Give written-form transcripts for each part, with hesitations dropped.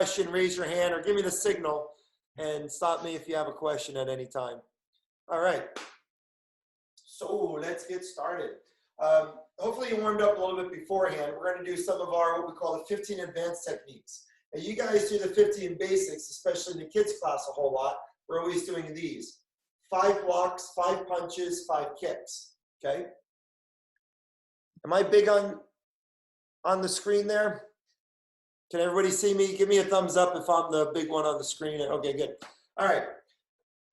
question, raise your hand or give me the signal and stop me if you have a question at any time. All right. So let's get started. Hopefully you warmed up a little bit beforehand. We're going to do some of our what we call the 15 advanced techniques. And you guys do the 15 basics, especially in the kids class a whole lot. We're always doing these. 5 blocks, 5 punches, 5 kicks. Okay? Am I big on the screen there? Can everybody see me? Give me a thumbs up if I'm the big one on the screen. Okay, good. All right.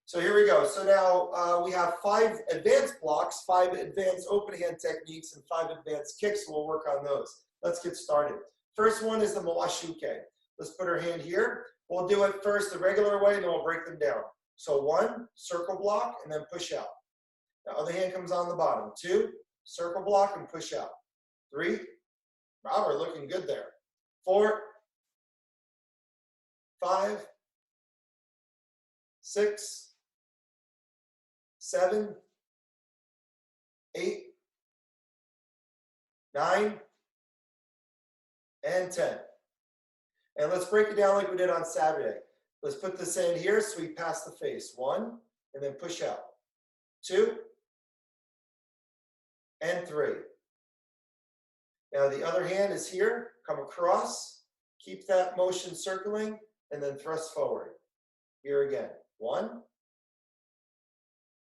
So here we go. So now we have 5 advanced blocks, 5 advanced open hand techniques, and 5 advanced kicks. We'll work on those. Let's get started. First one is the Mawashuke. Let's put our hand here. We'll do it first the regular way, and then we'll break them down. So 1, circle block, and then push out. The other hand comes on the bottom. 2, circle block, and push out. 3, wow, we're looking good there. 4, 5, 6, 7, 8, 9, and 10. And let's break it down like we did on Saturday. Let's put this hand here, sweep past the face. 1, and then push out. 2, and 3. Now the other hand is here, come across, keep that motion circling, and then thrust forward. Here again. 1,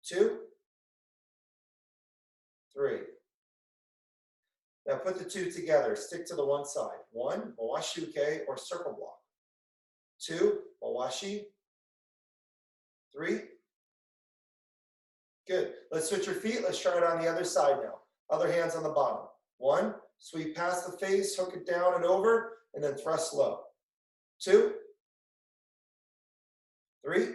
2, 3. Now put the 2 together. Stick to the one side. 1, Mawashuke or circle block. 2, Mawashi. 3. Good. Let's switch your feet. Let's try it on the other side now. Other hand's on the bottom. 1, sweep past the face, hook it down and over, and then thrust low. 2, 3.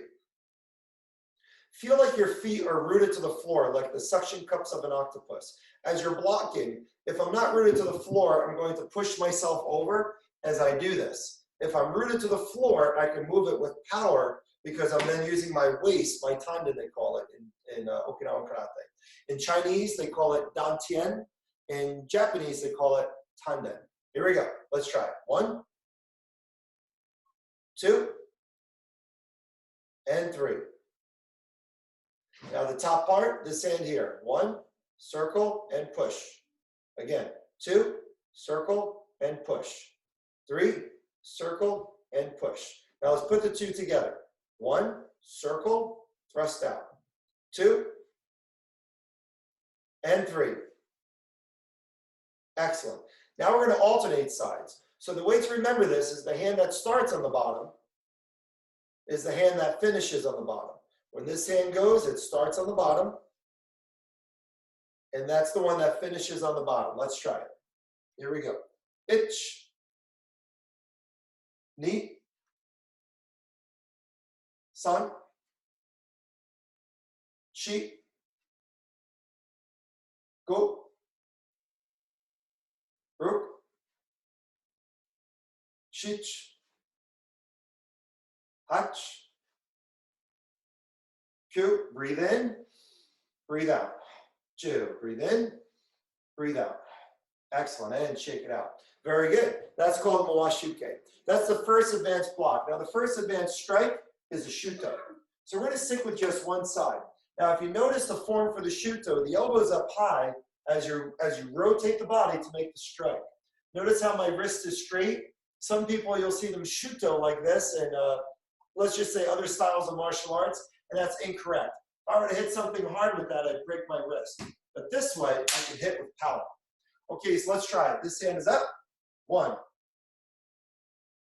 Feel like your feet are rooted to the floor, like the suction cups of an octopus. As you're blocking, if I'm not rooted to the floor, I'm going to push myself over as I do this. If I'm rooted to the floor, I can move it with power because I'm then using my waist, my tanden they call it in Okinawan karate. In Chinese, they call it dantien. In Japanese, they call it tanden. Here we go. Let's try it. 1, 2, and 3. Now the top part, this hand here. 1, circle, and push. Again, 2, circle, and push. 3, circle, and push. Now let's put the 2 together. 1, circle, thrust out. 2, and 3. Excellent. Now we're going to alternate sides. So the way to remember this is the hand that starts on the bottom is the hand that finishes on the bottom. When this hand goes, it starts on the bottom, and that's the one that finishes on the bottom. Let's try it. Here we go. Ich, ni, san, chi, go, ruk, shich, hach, Q, breathe in, breathe out. Ju, breathe in, breathe out. Excellent, and shake it out. Very good. That's called Mawashuke. That's the first advanced block. Now the first advanced strike is the Shuto. So we're going to stick with just one side. Now if you notice the form for the Shuto, the elbow's up high as you rotate the body to make the strike. Notice how my wrist is straight. Some people, you'll see them Shuto like this, and let's just say other styles of martial arts, and that's incorrect. If I were to hit something hard with that, I'd break my wrist. But this way, I can hit with power. Okay, so let's try it. This hand is up. 1,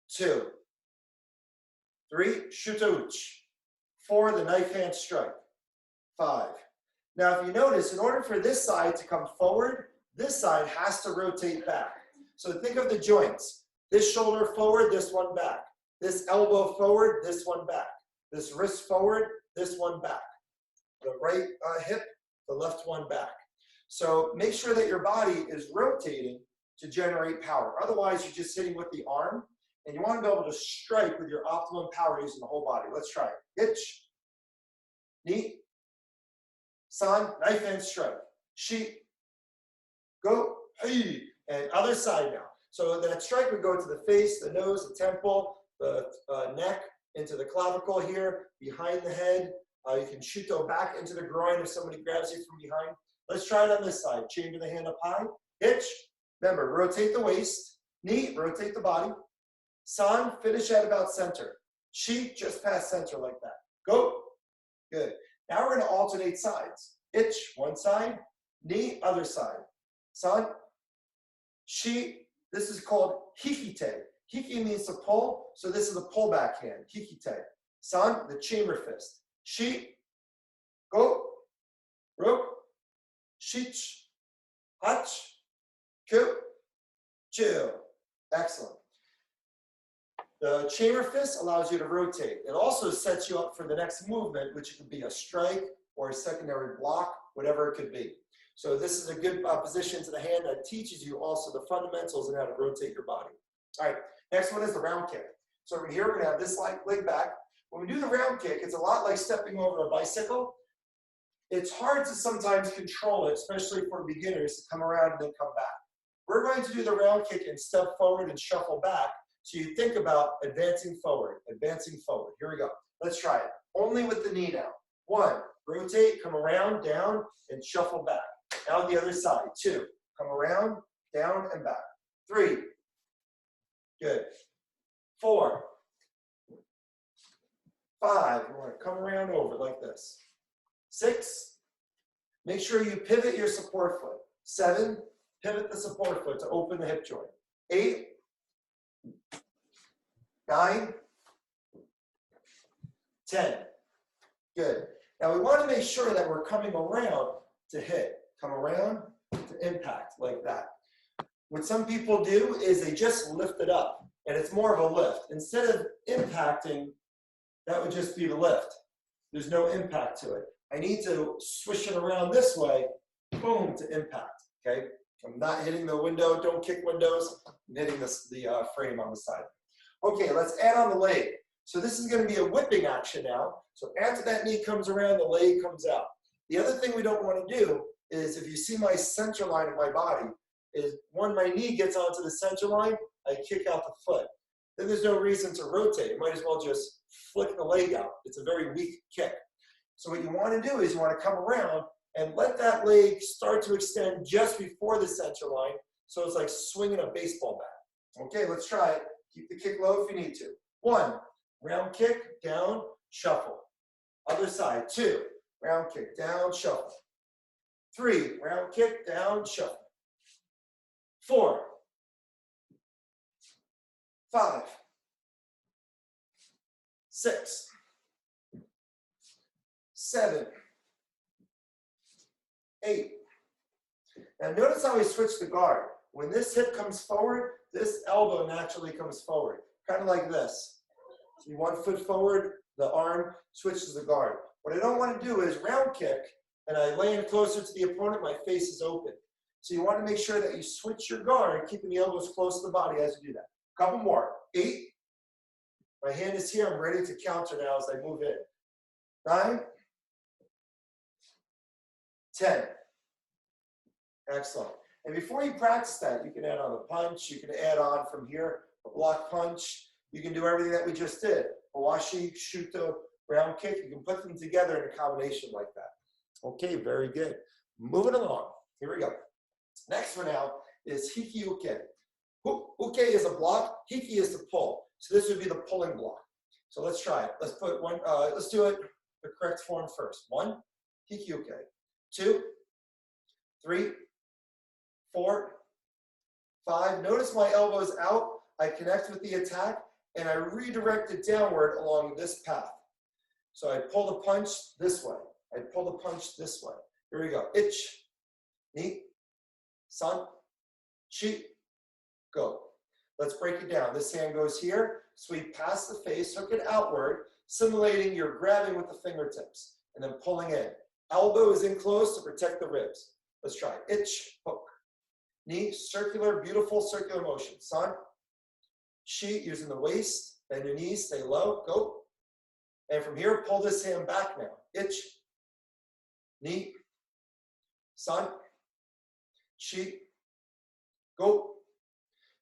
2, 3, Shuto uchi. 4, the knife hand strike. 5. Now, if you notice, in order for this side to come forward, this side has to rotate back. So think of the joints. This shoulder forward, this one back. This elbow forward, this one back. This wrist forward, this one back. The right hip, the left one back. So make sure that your body is rotating to generate power. Otherwise, you're just hitting with the arm, and you want to be able to strike with your optimum power using the whole body. Let's try it. Ich, ni, san, knife hand strike. Shi, go, hey, and other side now. So that strike would go to the face, the nose, the temple, the neck into the clavicle here, behind the head. You can Shuto back into the groin if somebody grabs you from behind. Let's try it on this side. Chamber the hand up high. Hitch. Remember, rotate the waist. Knee, rotate the body. San, finish at about center. Shi, just past center like that. Go. Good. Now we're going to alternate sides. Hitch, one side. Knee, other side. San. Shi, this is called hikite. Hiki means to pull, so this is the pullback hand. Hikite. San, the chamber fist. Shi, go. Ro. Shich. Hach. Ku. Chill. Excellent. The chamber fist allows you to rotate. It also sets you up for the next movement, which could be a strike or a secondary block, whatever it could be. So this is a good position to the hand that teaches you also the fundamentals and how to rotate your body. All right, next one is the round kick. So over here, we're gonna have this leg back. When we do the round kick, it's a lot like stepping over a bicycle. It's hard to sometimes control it, especially for beginners, to come around and then come back. We're going to do the round kick and step forward and shuffle back. So you think about advancing forward, advancing forward. Here we go. Let's try it. Only with the knee now. 1, rotate, come around, down, and shuffle back. Now the other side. 2, come around, down, and back. 3, good. 4, 5, you want to come around over like this. 6, make sure you pivot your support foot. 7, pivot the support foot to open the hip joint. 8, 9, 10. Good. Now we want to make sure that we're coming around to hit. Come around to impact like that. What some people do is they just lift it up, and it's more of a lift. Instead of impacting, that would just be the lift. There's no impact to it. I need to swish it around this way, boom, to impact, okay? I'm not hitting the window, don't kick windows. I'm hitting the frame on the side. Okay, let's add on the leg. So this is gonna be a whipping action now. So after that knee comes around, the leg comes out. The other thing we don't wanna do is, if you see my center line of my body, is when my knee gets onto the center line, I kick out the foot. Then there's no reason to rotate. You might as well just flick the leg out. It's a very weak kick. So what you wanna do is you wanna come around and let that leg start to extend just before the center line, so it's like swinging a baseball bat. Okay, let's try it. Keep the kick low if you need to. 1, round kick, down, shuffle. Other side. 2, round kick, down, shuffle. 3, round kick, down, shuffle. 4, 5, 6, 7, 8. Now notice how we switch the guard. When this hip comes forward, this elbow naturally comes forward, kind of like this. So you 1 foot forward, the arm switches the guard. What I don't want to do is round kick, and I land closer to the opponent, my face is open. So you want to make sure that you switch your guard, keeping the elbows close to the body as you do that. Couple more. 8. My hand is here. I'm ready to counter now as I move in. 9. 10. Excellent. And before you practice that, you can add on a punch. You can add on from here a block punch. You can do everything that we just did. Hawashi, Shuto, round kick. You can put them together in a combination like that. Okay, very good. Moving along. Here we go. Next one now is Hiki Uke. Uke is a block. Hiki is the pull. So this would be the pulling block. So let's try it. Let's put one. Let's do it the correct form first. 1, Hiki Uke. 2, 3, 4, 5. Notice my elbows out. I connect with the attack, and I redirect it downward along this path. So I pull the punch this way. I pull the punch this way. Here we go. Ich, ni, san, chi, go. Let's break it down. This hand goes here, sweep past the face, hook it outward, simulating you're grabbing with the fingertips, and then pulling in. Elbow is in close to protect the ribs. Let's try it. Ich, hook. Knee, circular, beautiful circular motion. San, chi, using the waist, bend your knees, stay low, go. And from here, pull this hand back now. Ich, knee, san, chi, go.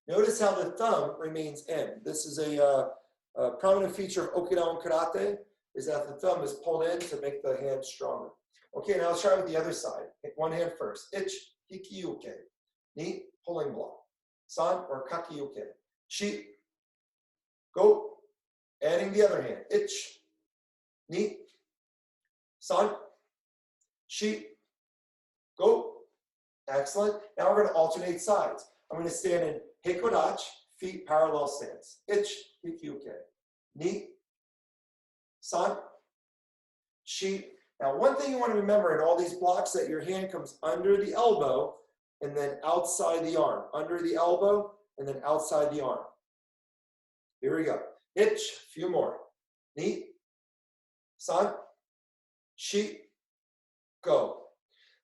Notice how the thumb remains in. This is a A prominent feature of Okinawan karate is that the thumb is pulled in to make the hand stronger. Okay, now let's try with the other side. Take one hand first. Ich, hikiyuke. Ni, pulling block. San or kakiyuke. Shi, go. Adding the other hand. Ich, ni, san, shi, go. Excellent. Now we're going to alternate sides. I'm going to stand in hikodachi, feet parallel stance. Ich, hikiyuke. Ni, san, shi. Now, one thing you want to remember in all these blocks that your hand comes under the elbow and then outside the arm. Under the elbow and then outside the arm. Here we go. Ich, few more. Ni, san, shi, go.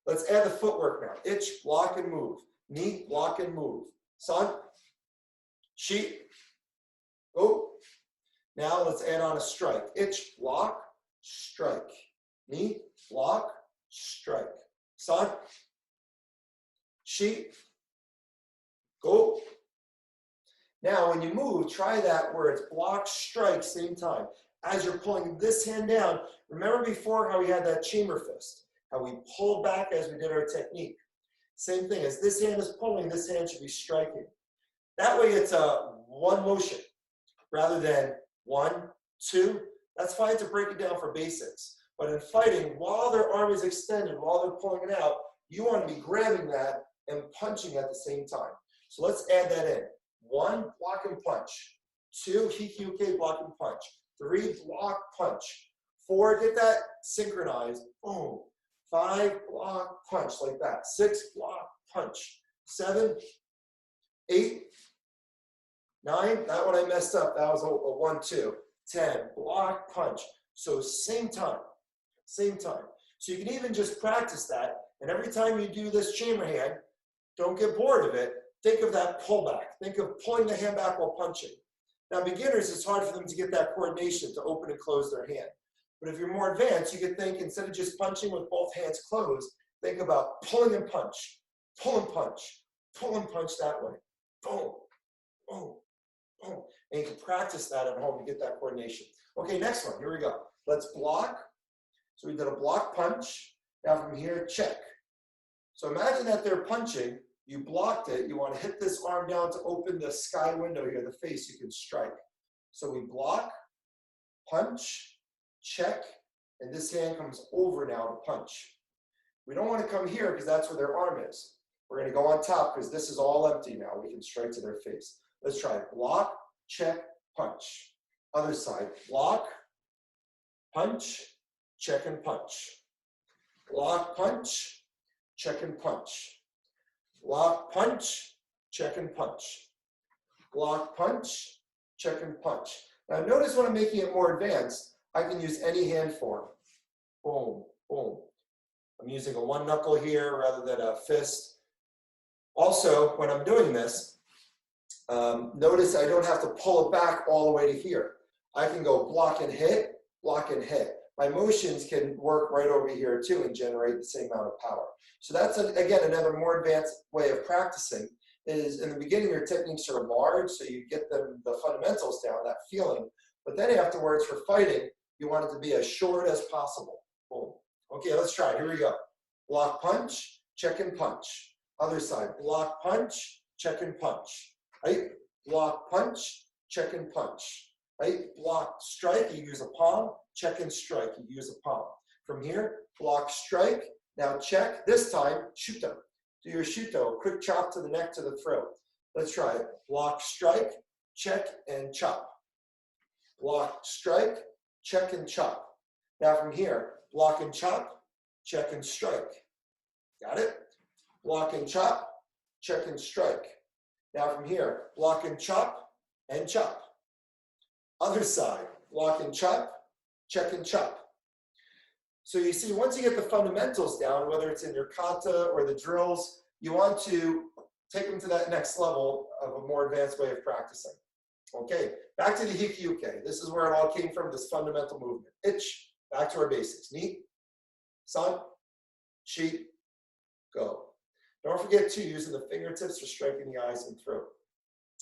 Let's add the footwork now. Ich, block and move. Ni, block and move. San, shi, go. Now let's add on a strike. Ich, block, strike. Ni, block, strike. San, shi, go. Now when you move, try that where it's block, strike, same time. As you're pulling this hand down, remember before how we had that chamber fist, how we pulled back as we did our technique. Same thing, as this hand is pulling, this hand should be striking. That way it's a one motion rather than 1, 2. That's fine to break it down for basics. But in fighting, while their arm is extended, while they're pulling it out, you want to be grabbing that and punching at the same time. So let's add that in. 1, block and punch. 2, hikiyuke, block and punch. 3, block, punch. 4, get that synchronized. Boom. 5, block, punch, like that. 6, block, punch. 7, 8, 9. That one I messed up. That was a 1, 2. 10, block, punch. So same time. Same time. So you can even just practice that. And every time you do this chamber hand, don't get bored of it. Think of that pullback. Think of pulling the hand back while punching. Now, beginners, it's hard for them to get that coordination to open and close their hand. But if you're more advanced, you could think, instead of just punching with both hands closed, think about pulling and punch, pull and punch that way. Boom, boom, boom. And you can practice that at home to get that coordination. Okay, next one. Here we go. Let's block. So we did a block punch. Now from here, check. So imagine that they're punching. You blocked it. You want to hit this arm down to open the sky window here, the face. You can strike. So we block, punch, check, and this hand comes over now to punch. We don't want to come here because that's where their arm is. We're going to go on top because this is all empty now. We can strike to their face. Let's try it. Block, check, punch. Other side. Block, punch, check and punch. Block, punch, check and punch. Block, punch, check and punch. Block, punch, check and punch. Now notice when I'm making it more advanced, I can use any hand form. Boom, boom. I'm using a one knuckle here rather than a fist. Also, when I'm doing this, notice I don't have to pull it back all the way to here. I can go block and hit, block and hit. My motions can work right over here too and generate the same amount of power. So that's, again, another more advanced way of practicing. Is in the beginning, your techniques are large, so you get the fundamentals down, that feeling. But then afterwards, for fighting, you want it to be as short as possible. Boom. Okay, let's try it. Here we go. Block, punch, check and punch. Other side. Block, punch, check and punch. Right? Block, punch, check and punch. Right? Block, strike, you use a palm. Check and strike, you use a palm. From here, block, strike. Now check. This time, shuto. Do your shuto, quick chop to the neck, to the throat. Let's try it. Block, strike, check, and chop. Block, strike, check, and chop. Now from here, block and chop, check and strike. Got it? Block and chop, check and strike. Now from here, block and chop, and chop. Other side, block and chop, check and chop. So you see, once you get the fundamentals down, whether it's in your kata or the drills, you want to take them to that next level of a more advanced way of practicing. Okay, back to the hikiyuke. This is where it all came from, this fundamental movement. Ich, back to our basics. Ni, san, shi, go. Don't forget to using the fingertips for striking the eyes and throat.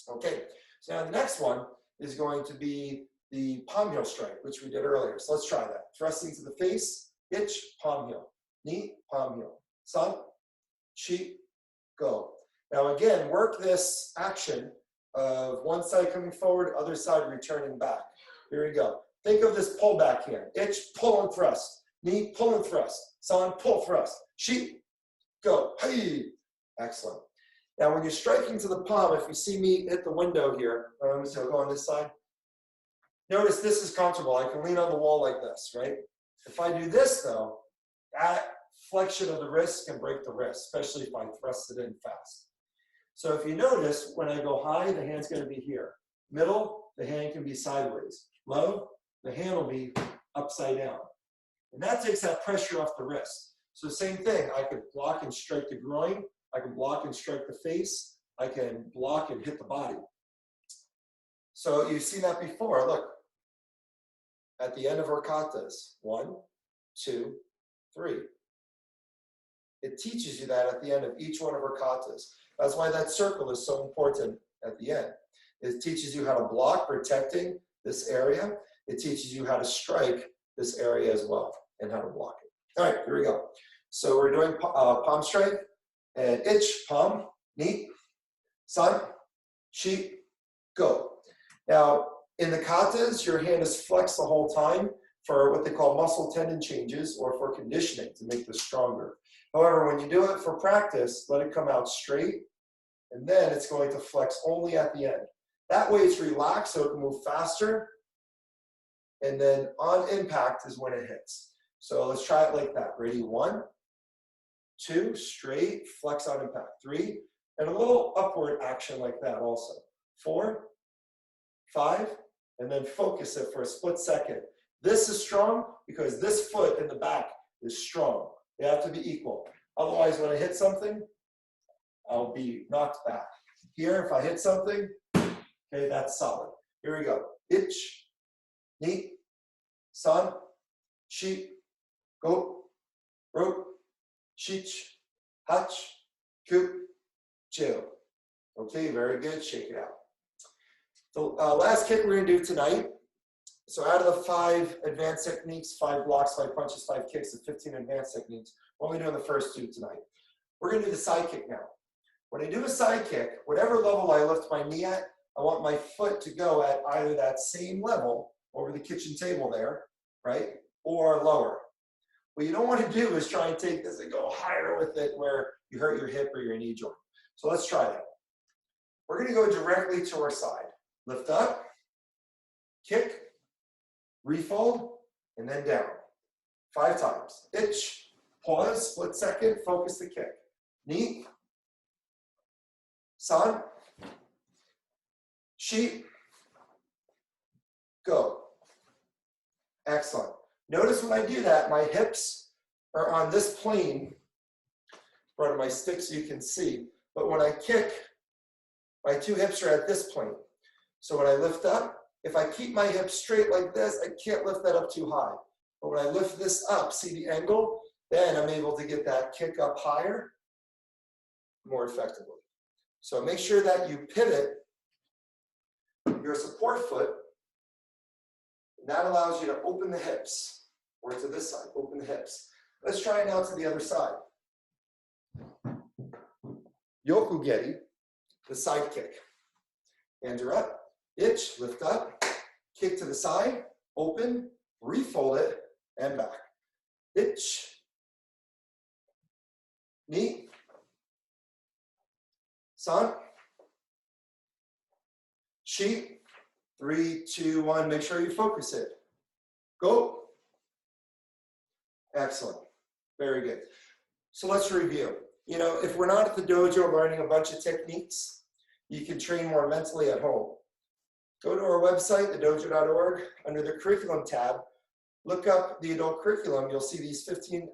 Okay, so now the next one is going to be the palm heel strike, which we did earlier. So let's try that. Thrusting to the face, ich, palm heel. Ni, palm heel. San, chi, go. Now again, work this action of one side coming forward, other side returning back. Here we go. Think of this pull back here. Ich, pull and thrust. Ni, pull and thrust. San, pull, thrust. Chi, go. Hey. Excellent. Now when you're striking to the palm, if you see me hit the window here, so I'll go on this side. Notice this is comfortable. I can lean on the wall like this, right? If I do this though, that flexion of the wrist can break the wrist, especially if I thrust it in fast. So if you notice, when I go high, the hand's going to be here. Middle, the hand can be sideways. Low, the hand will be upside down. And that takes that pressure off the wrist. So same thing, I could block and strike the groin. I can block and strike the face. I can block and hit the body. So you've seen that before. Look, at the end of our katas, 1, 2, 3. It teaches you that at the end of each one of our katas. That's why that circle is so important at the end. It teaches you how to block, protecting this area. It teaches you how to strike this area as well and how to block it. All right, here we go. So we're doing palm strike and ich, palm, ni, san, chi, go. Now, in the katas, your hand is flexed the whole time for what they call muscle tendon changes or for conditioning to make this stronger. However, when you do it for practice, let it come out straight, and then it's going to flex only at the end. That way it's relaxed so it can move faster, and then on impact is when it hits. So let's try it like that. Ready? 1, 2, straight, flex on impact. 3, and a little upward action like that also. 4, 5, and then focus it for a split second. This is strong because this foot in the back is strong. They have to be equal. Otherwise, when I hit something, I'll be knocked back. Here, if I hit something, okay, that's solid. Here we go. Ich, ni, san, chi, go, ro, shich, hach, ku, chill. Okay, very good. Shake it out. The last kick we're going to do tonight. So out of the 5 advanced techniques, 5 blocks, 5 punches, 5 kicks, and 15 advanced techniques, we're only doing the first 2 tonight. We're going to do the side kick now. When I do a side kick, whatever level I lift my knee at, I want my foot to go at either that same level over the kitchen table there, right, or lower. What you don't want to do is try and take this and go higher with it where you hurt your hip or your knee joint. So let's try that. We're going to go directly to our side. Lift up, kick, refold, and then down. 5 times. Ich, pause, split second, focus the kick. Ni, san, chi, go. Excellent. Notice when I do that, my hips are on this plane in front of my stick so you can see. But when I kick, my 2 hips are at this plane. So when I lift up, if I keep my hips straight like this, I can't lift that up too high. But when I lift this up, see the angle? Then I'm able to get that kick up higher more effectively. So make sure that you pivot your support foot. And that allows you to open the hips, or to this side, open the hips. Let's try it now to the other side. Yokugeri, the side kick. Hands are up. Ich, lift up, kick to the side, open, refold it, and back. Ich, ni, san, chi, 3, 2, 1, make sure you focus it. Go. Excellent. Very good. So let's review. You know, if we're not at the dojo learning a bunch of techniques, you can train more mentally at home. Go to our website, TheDOJO.org, under the curriculum tab, look up the adult curriculum. You'll see these 15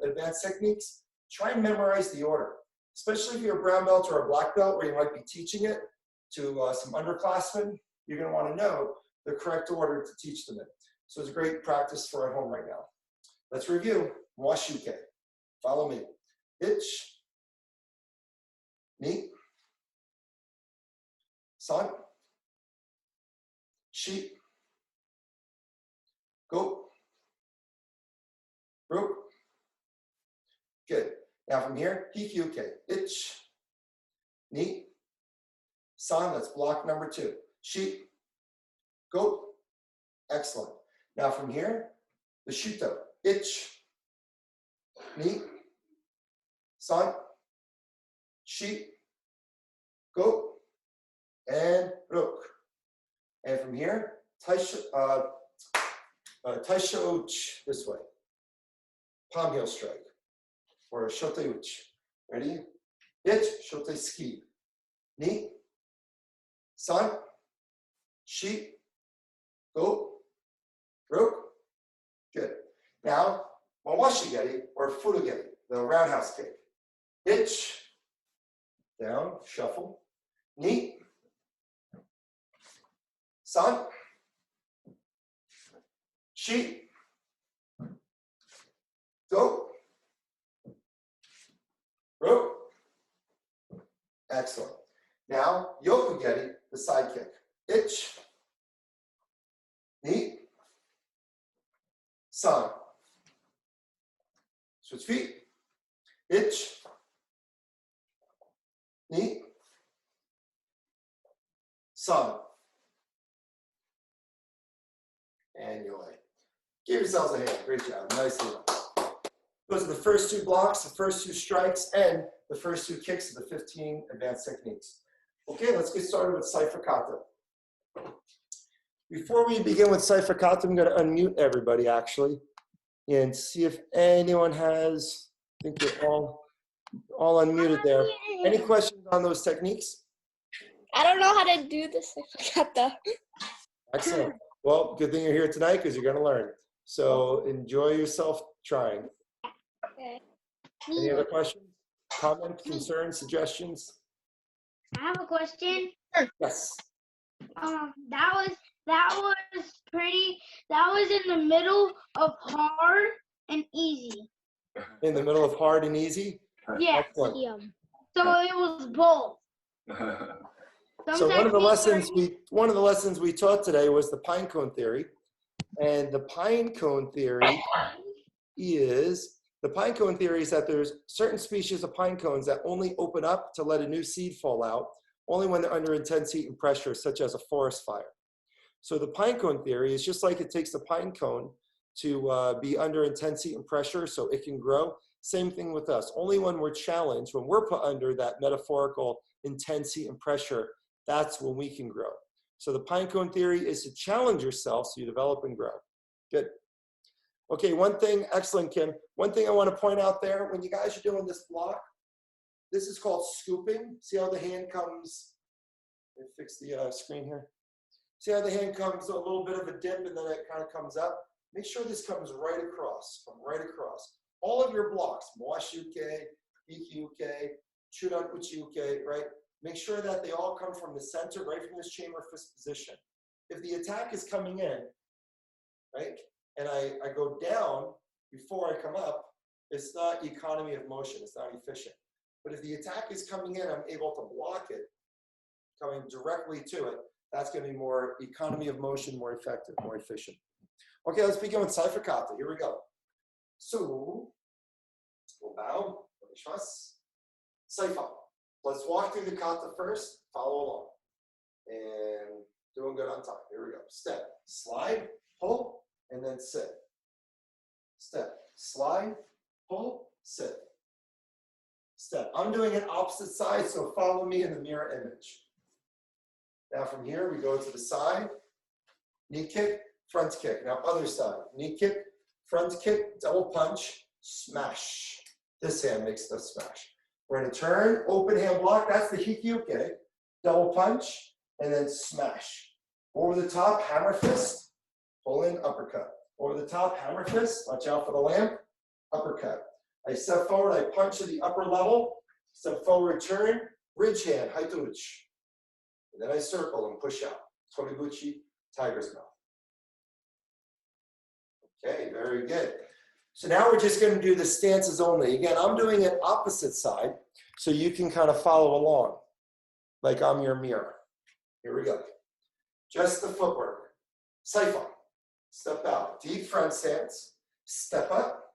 advanced techniques. Try and memorize the order, especially if you're a brown belt or a black belt where you might be teaching it to some underclassmen. You're going to want to know the correct order to teach them in. So it's a great practice for at home right now. Let's review. Washuke. Follow me. Ich, ni, san, chi, Good. Now from here, hikyuke. Ich. Ni. San, that's block number 2. Shi. Go. Excellent. Now from here, the shuto. Ich. Ni. San. Shi. Go. And rok. And from here, taisho uchi this way. Palm heel strike. Or shote uchi. Ready? Ich, shote ski. Ni. San. Shi. Go. Rok. Good. Now, mawashigeri or furugeri, the roundhouse kick. Ich. Down, shuffle. Ni. San. Shi. Go. Ro. Excellent. Now, yokogeri, the side kick. Ich. Ni. San. Switch feet. Ich. Ni. San. And you'll give yourselves a hand. Great job. Nicely done. Those are the first 2 blocks, the first 2 strikes, and the first 2 kicks of the 15 advanced techniques. Okay, let's get started with Saifa Kata. Before we begin with Saifa Kata, I'm going to unmute everybody actually and see if anyone has, I think they're all unmuted there. Any questions on those techniques? I don't know how to do this. I forgot that. Excellent. Well, good thing you're here tonight because you're going to learn. So enjoy yourself trying. Okay. Any other questions, comments, concerns, suggestions? I have a question. Yes. That was in the middle of hard and easy. In the middle of hard and easy? Yeah. Excellent. So it was both. So one of the lessons we taught today was the pine cone theory. And the pine cone theory is that there's certain species of pine cones that only open up to let a new seed fall out, only when they're under intense heat and pressure, such as a forest fire. So the pine cone theory is just like it takes the pine cone to be under intense heat and pressure so it can grow. Same thing with us. Only when we're challenged, when we're put under that metaphorical intense heat and pressure, that's when we can grow. So the pine cone theory is to challenge yourself so you develop and grow. Good. Okay, one thing, excellent, Kim. One thing I want to point out there, when you guys are doing this block, this is called scooping. See how the hand comes, let me fix the screen here. See how the hand comes a little bit of a dip and then it kind of comes up? Make sure this comes right across, from right across. All of your blocks, moashuke, ikiuke, chudan uchiuke, right? Make sure that they all come from the center, right from this chamber fist position. If the attack is coming in, right, and I go down before I come up, it's not economy of motion, it's not efficient. But if the attack is coming in, I'm able to block it, coming directly to it, that's going to be more economy of motion, more effective, more efficient. Okay, let's begin with Saifa Kata. Here we go. So, we'll bow. Saifa. Let's walk through the kata first. Follow along. And doing good on time. Here we go. Step, slide, pull, and then sit. Step, slide, pull, sit. Step. I'm doing it opposite side, so follow me in the mirror image. Now from here, we go to the side. Knee kick, front kick. Now other side. Knee kick, front kick, double punch, smash. This hand makes the smash. We're going to turn, open hand block. That's the hikyuke. Double punch, and then smash. Over the top, hammer fist, pull in, uppercut. Over the top, hammer fist. Watch out for the lamp. Uppercut. I step forward, I punch to the upper level. Step forward, turn, bridge hand, haitouchi. And then I circle and push out. Toribuchi, tiger's mouth. Okay, very good. So now we're just going to do the stances only. Again, I'm doing it opposite side, so you can kind of follow along, like I'm your mirror. Here we go. Just the footwork. Saifa. Step out. Deep front stance. Step up.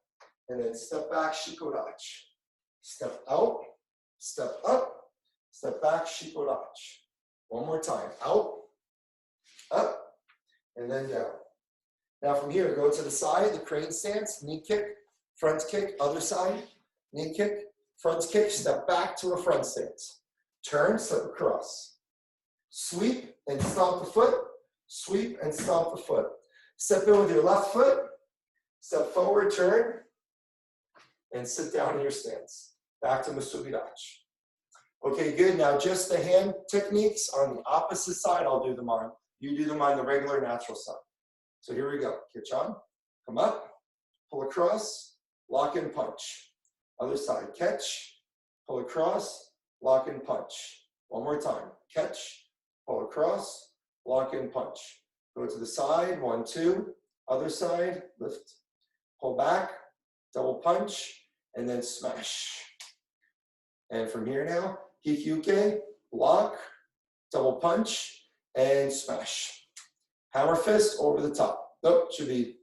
And then step back, shikodachi. Step out, step up, step back, shikodachi. One more time, out, up, and then down. Now from here, go to the side, the crane stance, knee kick, front kick, other side, knee kick, front kick, step back to a front stance. Turn, step across. Sweep and stomp the foot, sweep and stomp the foot. Step in with your left foot, step forward, turn, and sit down in your stance. Back to Musubidachi. Okay, good. Now just the hand techniques on the opposite side, I'll do them on. You do them on the regular natural side. So here we go. Catch on, come up, pull across, lock and punch. Other side, catch, pull across, lock and punch. One more time, catch, pull across, lock and punch. Go to the side, 1, 2, other side, lift, pull back, double punch, and then smash. And from here now, hikyuke, lock, double punch, and smash. Hammer fist over the top. Nope, should be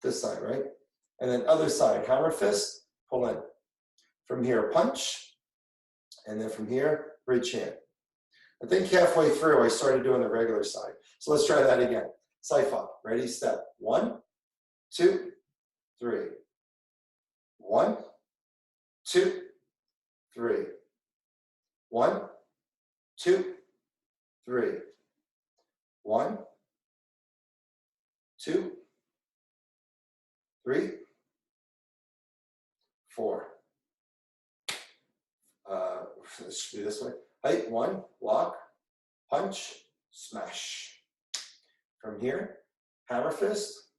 this side, right? And then other side, hammer fist, pull in. From here, punch, and then from here, bridge hand. I think halfway through, I started doing the regular side. So let's try that again. Saifa, ready, step. 1, 2, 3. 1, 2, 3. 1, 2, 3. 1, 2, 3, 4. This should be this way. Height, 1, lock, punch, smash. From here, hammer fist,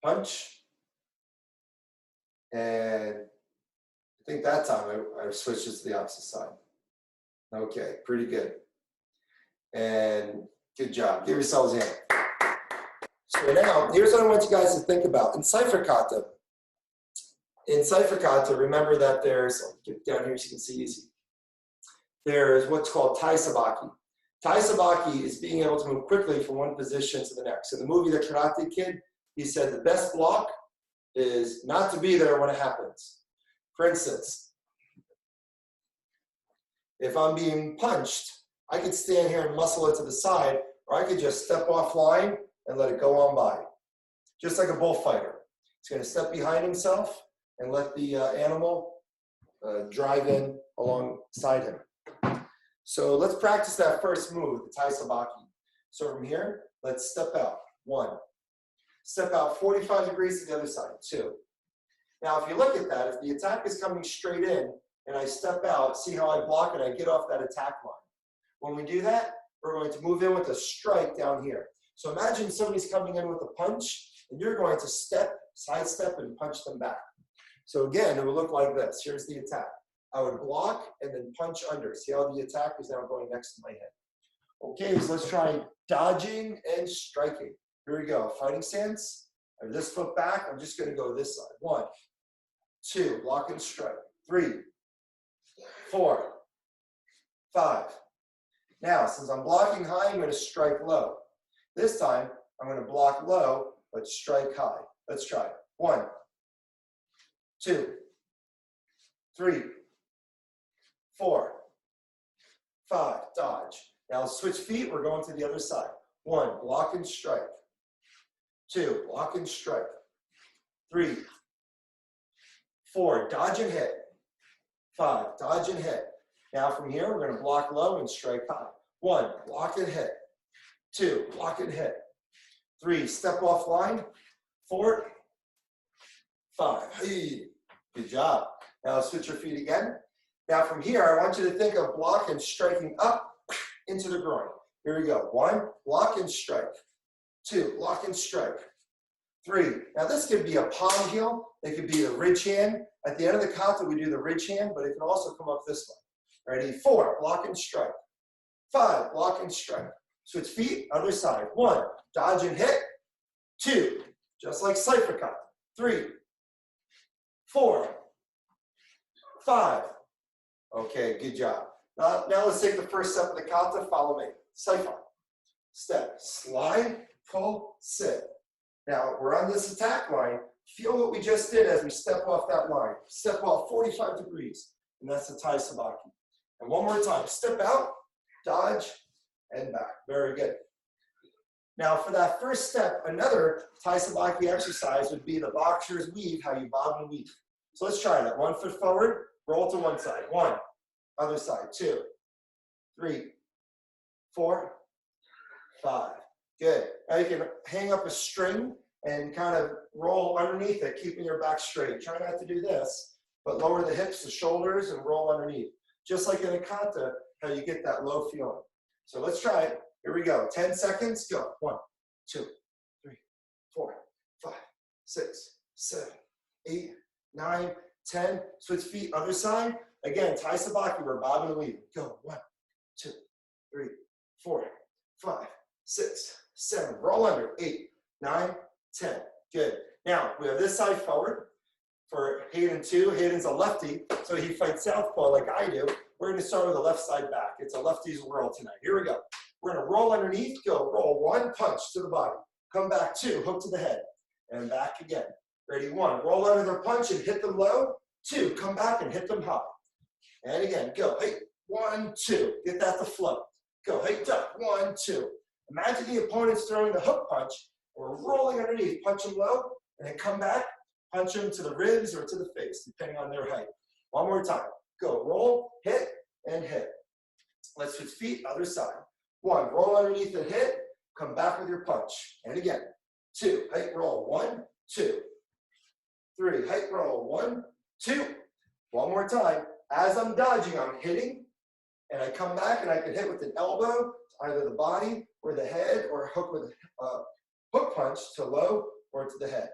punch, and I think that time I switched it to the opposite side. Okay, pretty good. And good job. Give yourselves a hand. So now, here's what I want you guys to think about. In Saifa Kata, remember that there's, I'll get down here so you can see easy. There's what's called Tai Sabaki. Tai Sabaki is being able to move quickly from one position to the next. In the movie The Karate Kid, he said the best block is not to be there when it happens. For instance, if I'm being punched, I could stand here and muscle it to the side, or I could just step offline and let it go on by. Just like a bullfighter. He's going to step behind himself and let the animal drive in alongside him. So let's practice that first move, the Tai Sabaki. So from here, let's step out. 1. Step out 45 degrees to the other side. 2. Now, if you look at that, if the attack is coming straight in and I step out, see how I block it, I get off that attack line. When we do that, we're going to move in with a strike down here. So imagine somebody's coming in with a punch, and you're going to sidestep and punch them back. So again, it would look like this. Here's the attack. I would block and then punch under. See how the attack is now going next to my head. Okay, so let's try dodging and striking. Here we go. Fighting stance. I have this foot back. I'm just going to go this side. 1, 2, block and strike. 3, 4, 5. Now, since I'm blocking high, I'm going to strike low. This time, I'm going to block low, but strike high. Let's try it. 1, 2, 3, 4, 5, dodge. Now switch feet, we're going to the other side. 1, block and strike. 2, block and strike. 3, 4, dodge and hit. 5, dodge and hit. Now from here, we're going to block low and strike high. 1, block and hit. 2, block and hit. 3, step off line. 4, 5. Hey, good job. Now switch your feet again. Now from here, I want you to think of block and striking up into the groin. Here we go. 1, block and strike. 2, block and strike. 3. Now this could be a palm heel. It could be a ridge hand. At the end of the kata, we do the ridge hand, but it can also come up this way. Ready? 4, block and strike. 5, block and strike. Switch feet, other side. 1, dodge and hit. 2, just like Saifa Kata. 3, 4, 5. Okay, good job. Now let's take the first step of the kata. Follow me. Saifa. Step. Slide, pull, sit. Now, we're on this attack line. Feel what we just did as we step off that line. Step off 45 degrees, and that's the Tai Sabaki. And one more time, step out, dodge, and back. Very good. Now, for that first step, another Tai Sabaki exercise would be the boxer's weave, how you bob and weave. So let's try that. 1 foot forward, roll to one side. 1, other side. 2, 3, 4, 5. Good. Now you can hang up a string and kind of roll underneath it, keeping your back straight. Try not to do this, but lower the hips, the shoulders, and roll underneath. Just like in a kata, how you get that low feeling. So let's try it. Here we go. 10 seconds. Go. 1, 2, 3, 4, 5, 6, 7, 8, 9, 10. Switch feet, other side. Again, Tai Sabaki, we're bobbing and weaving. Go. 1, 2, 3, 4, 5, 6, 7. Roll under. 8, 9, 10. Good. Now, we have this side forward for Hayden too. Hayden's a lefty, so he fights southpaw like I do. We're going to start with the left side back. It's a lefty's world tonight. Here we go. We're going to roll underneath. Go. Roll 1, punch to the body. Come back 2, hook to the head. And back again. Ready? 1. Roll under their punch and hit them low. 2. Come back and hit them high. And again. Go. Hey. 1, 2. Get that to flow. Go. Hey. Duck. 1, 2. Imagine the opponent's throwing the hook punch. We're rolling underneath. Punch them low. And then come back. Punch them to the ribs or to the face, depending on their height. One more time. Go. Roll. Hit. And hit. Let's switch feet. Other side. 1. Roll underneath and hit. Come back with your punch. And again. 2. Height roll. 1, 2. 3. Height roll. 1, 2. One more time. As I'm dodging, I'm hitting. And I come back and I can hit with an elbow, either the body or the head, or hook with a hook punch to low or to the head.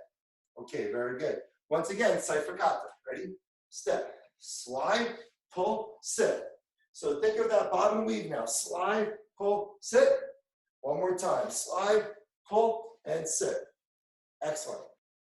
Okay, very good. Once again, Saifa Kata. Ready? Step. Slide, pull, sit. So think of that bob and weave now. Slide, pull, sit. One more time. Slide, pull, and sit. Excellent.